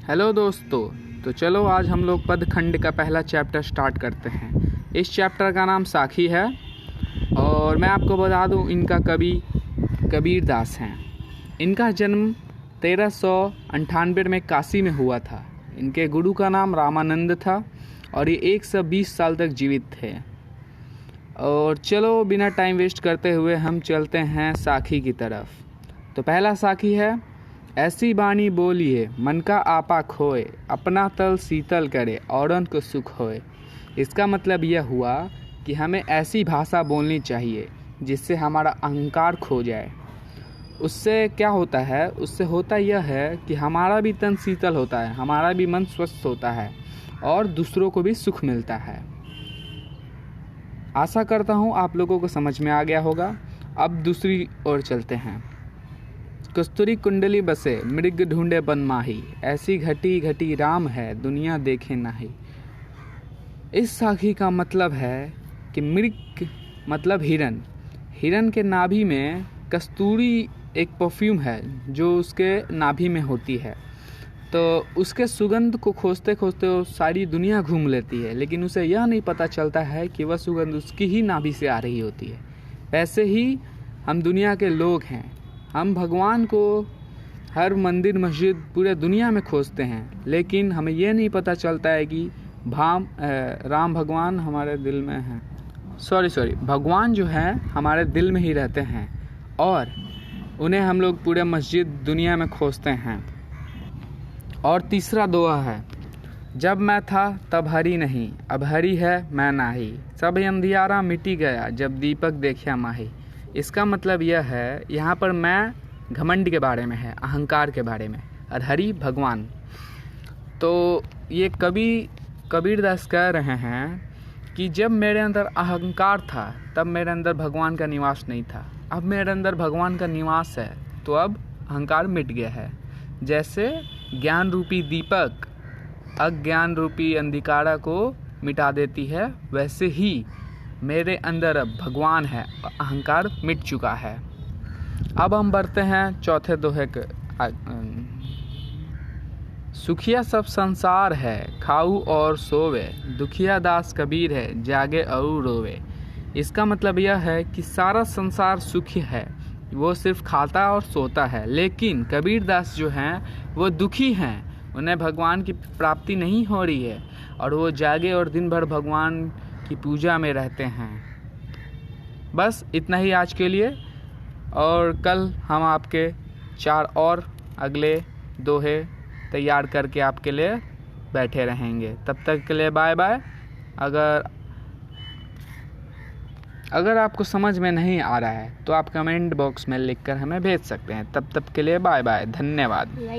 Hello दोस्तों, तो चलो आज हम लोग पदखंड का पहला चैप्टर स्टार्ट करते हैं। इस चैप्टर का नाम साखी है और मैं आपको बता दूं इनका कवि कबीर दास हैं। इनका जन्म 1398 में काशी में हुआ था। इनके गुरु का नाम रामानंद था और ये 120 साल तक जीवित थे। और चलो बिना टाइम वेस्ट करते हुए हम चलते हैं साखी की तरफ। तो पहला साखी है, ऐसी बानी बोलिए मन का आपा खोए, अपना तल शीतल करे औरन को सुख होए। इसका मतलब यह हुआ कि हमें ऐसी भाषा बोलनी चाहिए जिससे हमारा अहंकार खो जाए। उससे क्या होता है? उससे होता यह है कि हमारा भी तन शीतल होता है, हमारा भी मन स्वस्थ होता है और दूसरों को भी सुख मिलता है। आशा करता हूँ आप लोगों को समझ में आ गया होगा। अब दूसरी ओर चलते हैं। कस्तूरी कुंडली बसे मृग ढूंढे बन माही, ऐसी घटी घटी राम है दुनिया देखे नाही। इस साखी का मतलब है कि मृग मतलब हिरन। हिरन के नाभि में कस्तूरी एक परफ्यूम है जो उसके नाभि में होती है। तो उसके सुगंध को खोजते खोजते वो सारी दुनिया घूम लेती है, लेकिन उसे यह नहीं पता चलता है कि वह सुगंध उसकी ही नाभि से आ रही होती है। वैसे ही हम दुनिया के लोग हैं। हम भगवान को हर मंदिर मस्जिद पूरे दुनिया में खोजते हैं, लेकिन हमें यह नहीं पता चलता है कि राम भगवान हमारे दिल में हैं। भगवान जो है हमारे दिल में ही रहते हैं और उन्हें हम लोग पूरे मस्जिद दुनिया में खोजते हैं। और तीसरा दोहा है, जब मैं था तब हरी नहीं, अब हरी है मैं नाही, सब अंधियारा मिटी गया जब दीपक देखा माही। इसका मतलब यह है, यहाँ पर मैं घमंड के बारे में है, अहंकार के बारे में, और हरि भगवान। तो ये कबीर दास कह रहे हैं कि जब मेरे अंदर अहंकार था तब मेरे अंदर भगवान का निवास नहीं था। अब मेरे अंदर भगवान का निवास है तो अब अहंकार मिट गया है। जैसे ज्ञान रूपी दीपक अज्ञान रूपी अंधिकारा को मिटा देती है, वैसे ही मेरे अंदर अब भगवान है, अहंकार मिट चुका है। अब हम बढ़ते हैं चौथे दोहे के। सुखिया सब संसार है, खाऊ और सोवे, दुखिया दास कबीर है, जागे और रोवे। इसका मतलब यह है कि सारा संसार सुखी है, वो सिर्फ खाता और सोता है, लेकिन कबीर दास जो हैं वो दुखी हैं, उन्हें भगवान की प्राप्ति नहीं हो रही है और वो जागे और दिन भर भगवान की पूजा में रहते हैं। बस इतना ही आज के लिए, और कल हम आपके 4 और अगले दोहे तैयार करके आपके लिए बैठे रहेंगे। तब तक के लिए बाय बाय। अगर आपको समझ में नहीं आ रहा है तो आप कमेंट बॉक्स में लिखकर हमें भेज सकते हैं। तब तक के लिए बाय बाय, धन्यवाद।